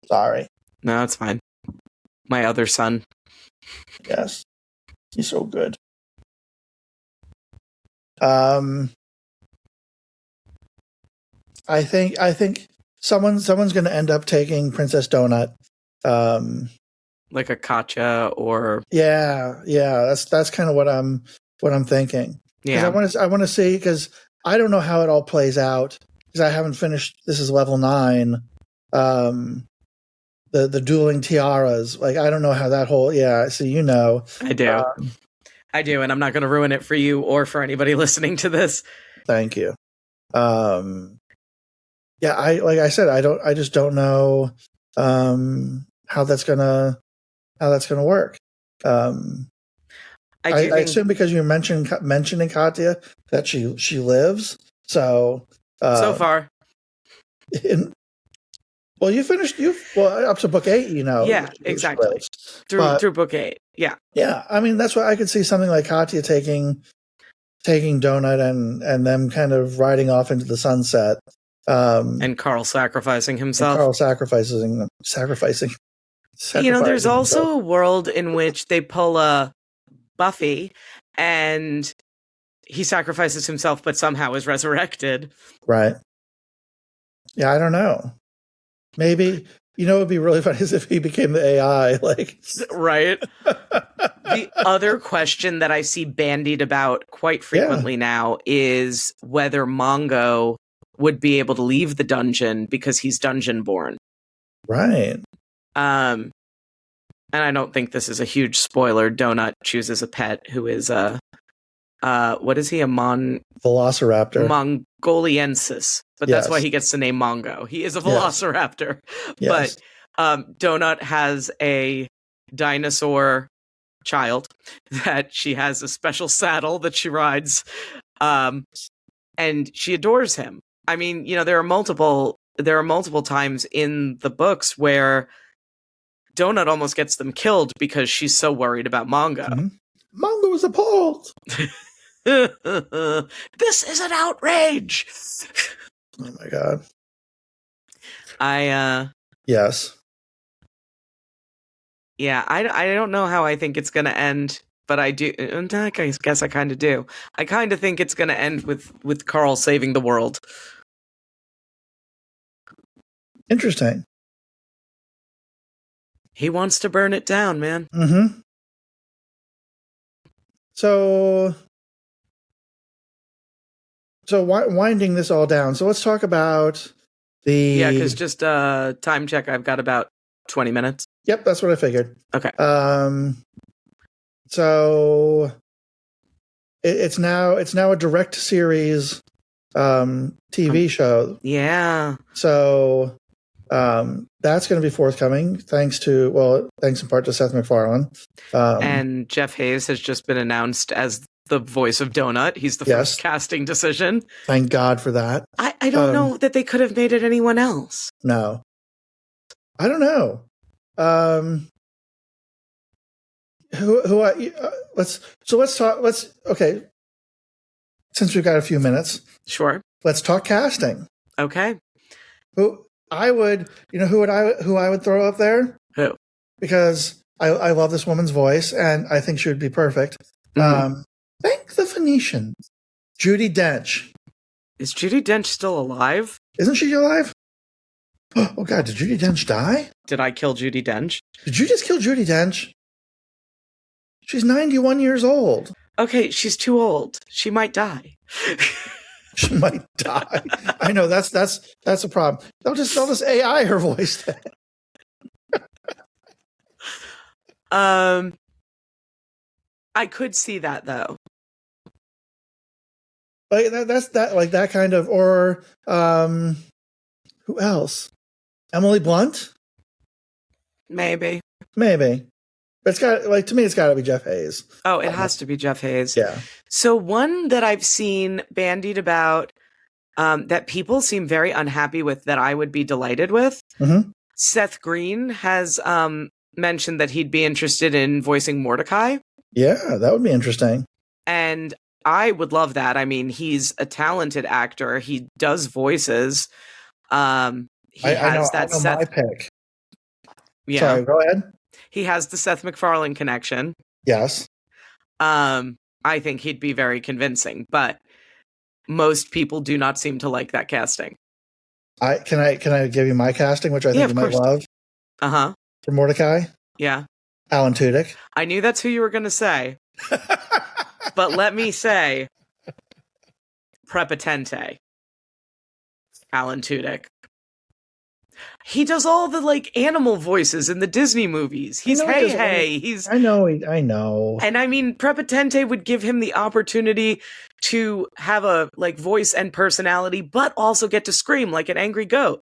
Sorry. No, it's fine. My other son. Yes. He's so good. I think someone's going to end up taking Princess Donut. Like a Katya or yeah, that's kind of what I'm thinking. Yeah. I want to see, because I don't know how it all plays out, because I haven't finished. This is level 9. The dueling tiaras. Like I don't know how that whole so you know. I do. I do, and I'm not going to ruin it for you or for anybody listening to this. Thank you. Yeah, I said, I just don't know how that's gonna work. I assume because you're mentioning Katya that she lives. So so far, you finished up to book 8. You know, yeah, exactly through book 8. Yeah, yeah. I mean, that's why I could see something like Katya taking Donut and them kind of riding off into the sunset. And Carl sacrificing himself. Sacrificing. You know, there's also a world in which they pull a Buffy and he sacrifices himself but somehow is resurrected. Right. Yeah, I don't know. Maybe, it would be really funny is if he became the AI. Right. The other question that I see bandied about quite frequently now is whether Mongo would be able to leave the dungeon because he's dungeon born. Right. And I don't think this is a huge spoiler. Donut chooses a pet who is what is he? A Velociraptor. Mongoliensis. But that's why he gets the name Mongo. He is a Velociraptor. Yes. But Donut has a dinosaur child that she has a special saddle that she rides. And she adores him. I mean, there are multiple times in the books where Donut almost gets them killed because she's so worried about Mongo. Mm-hmm. Mongo is appalled. This is an outrage. Oh my god. Yes. Yeah, I don't know how I think it's going to end, but I do. I guess I kind of do. I kind of think it's going to end with Carl saving the world. Interesting. He wants to burn it down, man. Mm-hmm. So winding this all down. So let's talk about the... Yeah, because just time check, I've got about 20 minutes. Yep, that's what I figured. Okay. So it's now a direct series TV show. Yeah. So that's going to be forthcoming, thanks in part to Seth MacFarlane. And Jeff Hayes has just been announced as the voice of Donut. He's the first casting decision. Thank God for that. I don't know that they could have made it anyone else. No. I don't know. Let's talk. Okay. Since we've got a few minutes. Sure. Let's talk casting. Okay. Who I would throw up there? Who? Because I love this woman's voice and I think she would be perfect. Mm-hmm. Thank the Phoenicians. Judi Dench. Is Judi Dench still alive? Isn't she alive? Oh God, did Judi Dench die? Did I kill Judi Dench? Did you just kill Judi Dench? She's 91 years old. Okay, she's too old. She might die. She might die. I know that's a problem. They'll just AI her voice then. I could see that though. Like that's that kind of, or who else? Emily Blunt? Maybe. But it's got, like, to me, it's got to be Jeff Hayes. Oh, it has to be Jeff Hayes. Yeah. So one that I've seen bandied about that people seem very unhappy with that I would be delighted with. Mm-hmm. Seth Green has mentioned that he'd be interested in voicing Mordecai. Yeah, that would be interesting. And I would love that. I mean, he's a talented actor. He does voices. I know my pick. Yeah. Sorry, go ahead. He has the Seth MacFarlane connection. Yes. I think he'd be very convincing, but most people do not seem to like that casting. Can I give you my casting, which I think you might love? Uh-huh. For Mordecai? Yeah. Alan Tudyk. I knew that's who you were going to say. But let me say, Prepotente. Alan Tudyk. He does all the, like, animal voices in the Disney movies. He's hey. He's I know. And I mean, Prepotente would give him the opportunity to have a, like, voice and personality, but also get to scream like an angry goat.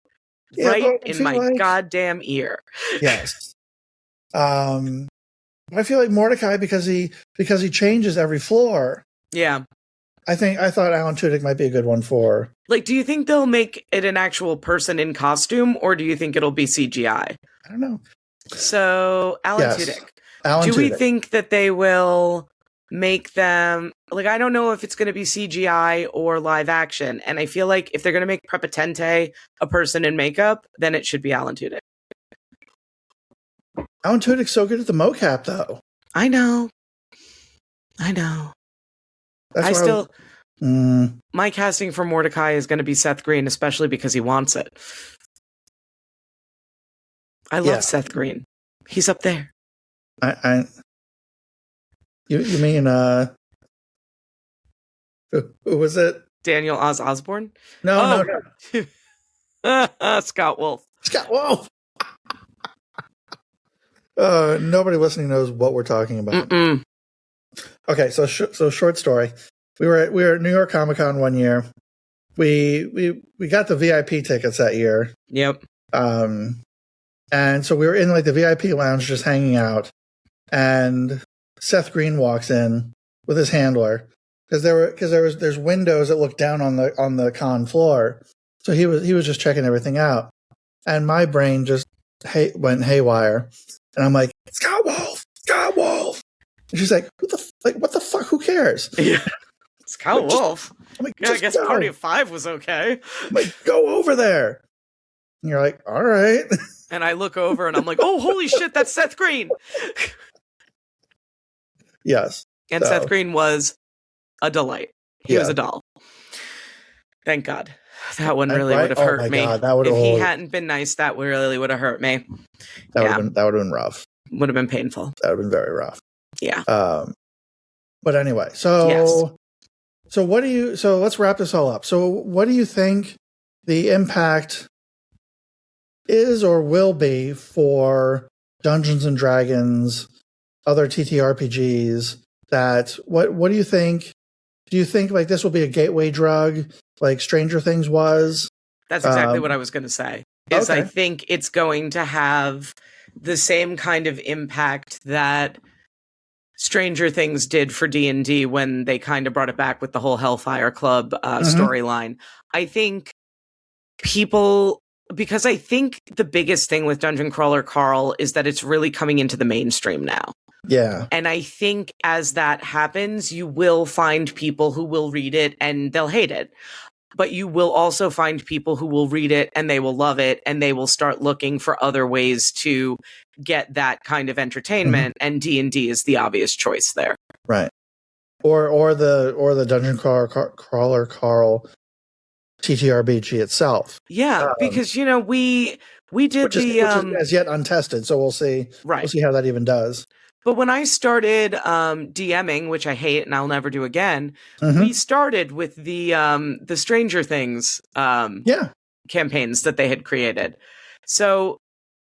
Yeah, right in my goddamn ear. Yes. I feel like Mordecai, because he changes every floor. Yeah. I thought Alan Tudyk might be a good one for. Like, do you think they'll make it an actual person in costume, or do you think it'll be CGI? I don't know. So, Alan Tudyk. Do we think that they will make them, like, I don't know if it's going to be CGI or live action, and I feel like if they're going to make Prepotente a person in makeup, then it should be Alan Tudyk. Alan Tudyk's so good at the mocap, though. I know. My casting for Mordecai is going to be Seth Green, especially because he wants it. I love Seth Green. He's up there. You mean who was it? Daniel Oz Osborne? No. Scott Wolf. Nobody listening knows what we're talking about. Mm-mm. Okay, so short story. We were at New York Comic Con one year. We got the VIP tickets that year. Yep. And so we were in, like, the VIP lounge just hanging out, and Seth Green walks in with his handler because there's windows that look down on the con floor. So he was just checking everything out, and my brain just went haywire, and I'm like, Scott Wolf. And she's like, what the fuck? Who cares? Yeah. Scott Wolf. I'm like, I guess Party of Five was okay. I'm like, go over there. And you're like, all right. And I look over and I'm like, oh, holy shit, that's Seth Green. Yes. And Seth Green was a delight. He was a doll. Thank God. That one really would have hurt me. God, if he hadn't been nice, that really would have hurt me. That would have been rough. Would have been painful. That would have been very rough. Yeah. But anyway, so let's wrap this all up. So what do you think the impact is or will be for Dungeons and Dragons, other TTRPGs? What do you think? Do you think, like, this will be a gateway drug like Stranger Things was? That's exactly what I was going to say. I think it's going to have the same kind of impact that Stranger Things did for D&D when they kind of brought it back with the whole Hellfire Club storyline. I think because I think the biggest thing with Dungeon Crawler Carl is that it's really coming into the mainstream now. Yeah. And I think as that happens, you will find people who will read it and they'll hate it. But you will also find people who will read it and they will love it and they will start looking for other ways to get that kind of entertainment. Mm-hmm. And D&D is the obvious choice there. Right. Or the Dungeon Crawler Carl TTRPG itself. Yeah, because we did which is as yet untested, so we'll see. Right. We'll see how that even does. But when I started DMing, which I hate and I'll never do again, Mhm. we started with the Stranger Things Yeah. campaigns that they had created. So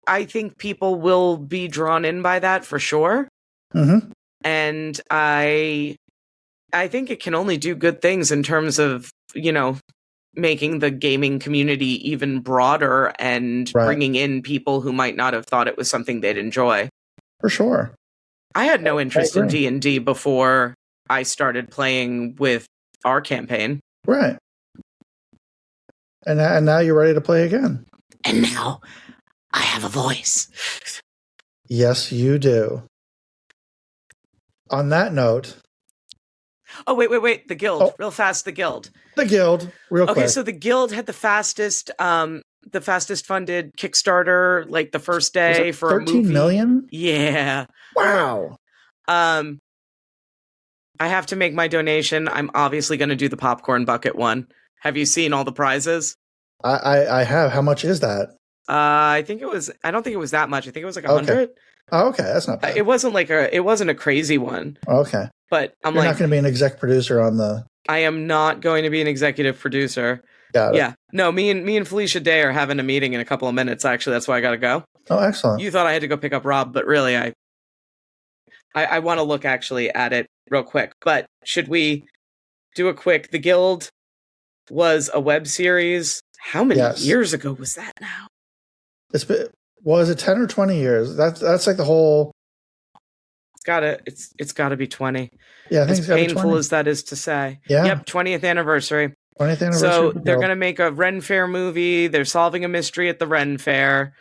I think people will be drawn in by that for sure. Mm-hmm. And I think it can only do good things in terms of, making the gaming community even broader and Right. bringing in people who might not have thought it was something they'd enjoy. For sure. I had no interest in agree. D&D before I started playing with our campaign. Right. And now you're ready to play again. And now I have a voice. Yes, you do. On that note. Oh, wait. The guild. Oh. Real fast, the guild. The guild, real quick. Okay, so the guild had the fastest funded Kickstarter, like the first day for a movie. 13 million? Yeah. Wow. I have to make my donation. I'm obviously going to do the popcorn bucket one. Have you seen all the prizes? I have. How much is that? I don't think it was that much. I think it was like 100. Okay. Oh, okay, that's not bad. It wasn't a crazy one. Okay. But You're not going to be an exec producer on the. I am not going to be an executive producer. Got it. Yeah. No, me and Felicia Day are having a meeting in a couple of minutes, actually. That's why I got to go. Oh, excellent. You thought I had to go pick up Rob, but really I want to look actually at it real quick. But should we do a quick? The Guild was a web series. How many years ago was that now? Was it 10 or 20 years? That's like the whole. It's gotta be 20. Yeah, I think as painful as that is to say. Yeah. Yep, 20th anniversary. 20th anniversary. So they're gonna make a Ren Fair movie. They're solving a mystery at the Ren Fair.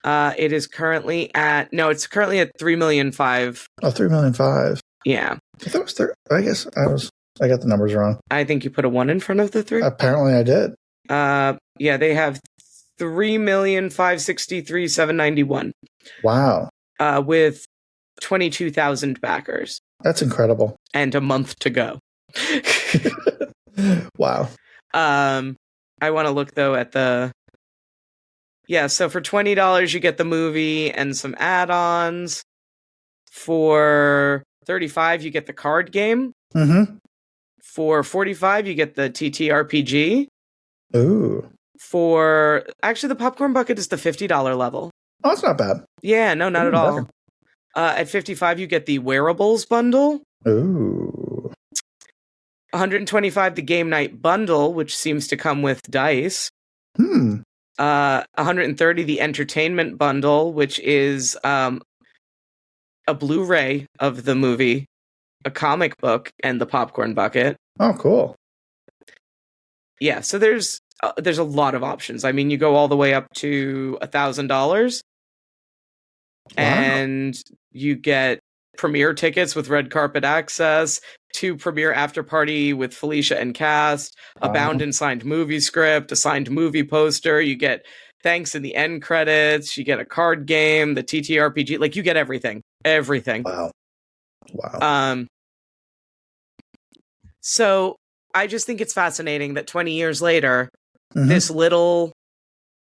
It is currently at it's currently at 3.5 million. Oh, 3.5 million. Yeah. I thought it was I guess I got the numbers wrong. I think you put a 1 in front of the 3. Apparently I did. Yeah, they have 3,563,791. Wow. With 22,000 backers. That's incredible. And a month to go. Wow. I want to look though at the. Yeah, so for $20 you get the movie and some add-ons. For $35 you get the card game. Mm-hmm. For $45 you get the TTRPG. Ooh. Actually the popcorn bucket is the $50 level. Oh, that's not bad. Yeah, no, not at all. At $55 you get the wearables bundle. Ooh. $125 the game night bundle, which seems to come with dice. $130 the entertainment bundle, which is a Blu-ray of the movie, a comic book, and the popcorn bucket. Oh, cool. Yeah, so there's a lot of options. I mean, you go all the way up to $1,000, and you get premiere tickets with red carpet access, 2 premiere after party with Felicia and cast, a bound and signed movie script, a signed movie poster. You get thanks in the end credits. You get a card game, the TTRPG. Like you get everything. Wow. So I just think it's fascinating that 20 years later, this little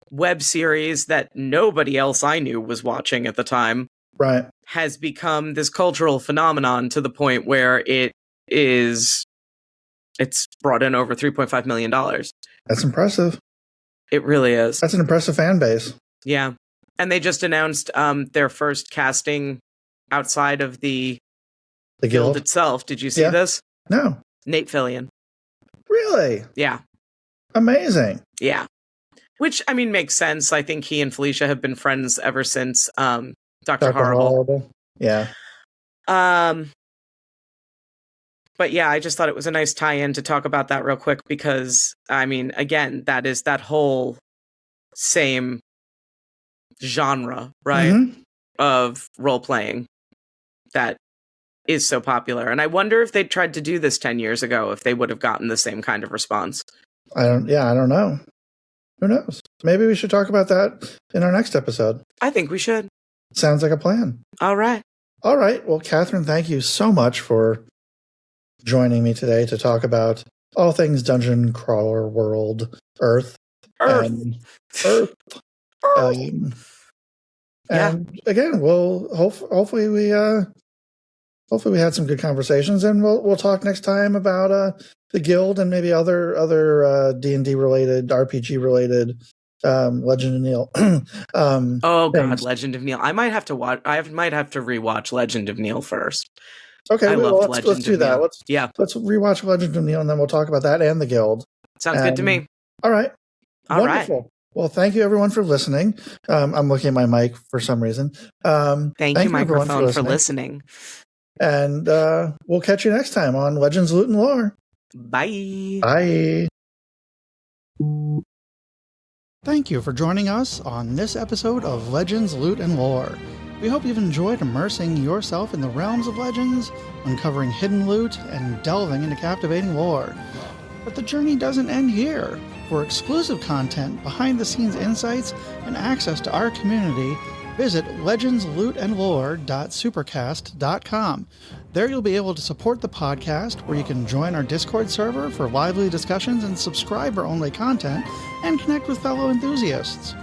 web series that nobody else I knew was watching at the time, right, has become this cultural phenomenon to the point where it's brought in over $3.5 million. That's impressive. It really is. That's an impressive fan base. Yeah. And they just announced their first casting outside of the guild itself. Did you see this? No. Nate Fillion. Really? Yeah. Amazing. Yeah. Which, I mean, makes sense. I think he and Felicia have been friends ever since Dr. Horrible. Yeah. But yeah, I just thought it was a nice tie-in to talk about that real quick because, I mean, again, that is that whole same genre, right, of role-playing that is so popular. And I wonder if they tried to do this 10 years ago, if they would have gotten the same kind of response. I don't know. Who knows? Maybe we should talk about that in our next episode. I think we should. Sounds like a plan. All right. Well, Catherine, thank you so much for joining me today to talk about all things Dungeon Crawler World, Earth. And again, we'll hopefully we had some good conversations, and we'll talk next time about the guild and maybe other D&D related, RPG related, Legend of Neil. God, Legend of Neil. I might have to watch. I might have to rewatch Legend of Neil first. Okay, let's do that. Let's rewatch Legend of Neil, and then we'll talk about that and the guild. Sounds good to me. All right. Wonderful. Right. Well, thank you everyone for listening. I'm looking at my mic for some reason. Thank you, microphone, for listening. And we'll catch you next time on Legends, Loot, and Lore. Bye. Bye. Thank you for joining us on this episode of Legends, Loot, and Lore. We hope you've enjoyed immersing yourself in the realms of legends, uncovering hidden loot, and delving into captivating lore. But the journey doesn't end here. For exclusive content, behind-the-scenes insights, and access to our community, visit legendslootandlore.supercast.com. There you'll be able to support the podcast, where you can join our Discord server for lively discussions and subscriber-only content, and connect with fellow enthusiasts.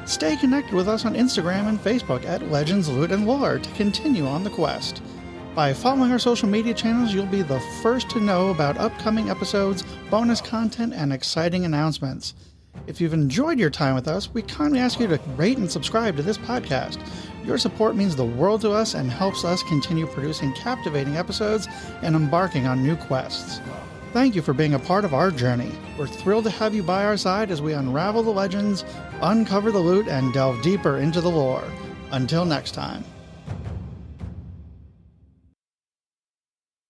Stay connected with us on Instagram and Facebook at Legends, Loot, and Lore to continue on the quest. By following our social media channels, you'll be the first to know about upcoming episodes, bonus content, and exciting announcements. If you've enjoyed your time with us, we kindly ask you to rate and subscribe to this podcast. Your support means the world to us and helps us continue producing captivating episodes and embarking on new quests. Thank you for being a part of our journey. We're thrilled to have you by our side as we unravel the legends, uncover the loot, and delve deeper into the lore. Until next time.